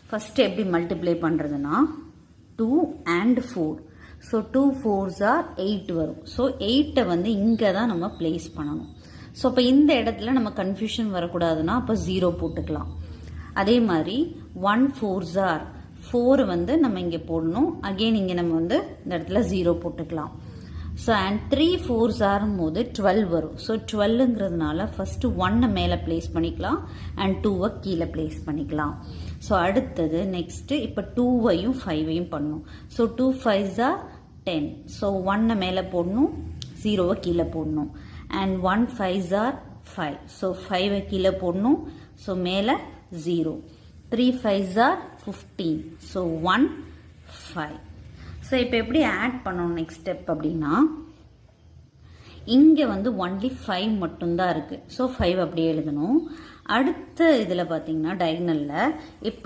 First எப்படி multiply பண்ணுறதுன்னா 2 and 4. So 2 4s are 8 வரும். ஸோ 8 வந்து இங்கே தான் நம்ம பிளேஸ் பண்ணணும். ஸோ இப்போ இந்த இடத்துல நம்ம கன்ஃபியூஷன் வரக்கூடாதுன்னா அப்போ 0 போட்டுக்கலாம். அதே மாதிரி 1 4s are 4 வந்து நம்ம இங்கே போடணும். அகெயின் இங்கே நம்ம வந்து இந்த இடத்துல 0 போட்டுக்கலாம். ஸோ அண்ட் 3 4s ஆகும்போது 12 வரும். ஸோ 12ங்கிறதுனால ஃபஸ்ட்டு 1 மேலே பிளேஸ் பண்ணிக்கலாம் அண்ட் 2 கீழே பிளேஸ் பண்ணிக்கலாம். ஸோ அடுத்தது நெக்ஸ்ட்டு இப்போ 2வையும் 5வையும் பண்ணணும். So 2 5s are 10. ஸோ 1 மேலே போடணும், 0 கீழே போடணும். And 1 5s are 5. ஸோ 5 கீழே போடணும். ஸோ மேலே 0. 3 5s are 15. ஸோ 1 5. ஸோ இப்போ எப்படி ஆட் பண்ணணும் நெக்ஸ்ட் ஸ்டெப் அப்படின்னா, இங்கே வந்து ஒன்லி 5 மட்டும்தான் இருக்குது. ஸோ 5 அப்படியே எழுதணும். அடுத்த இதில் பார்த்தீங்கன்னா டயகனலில்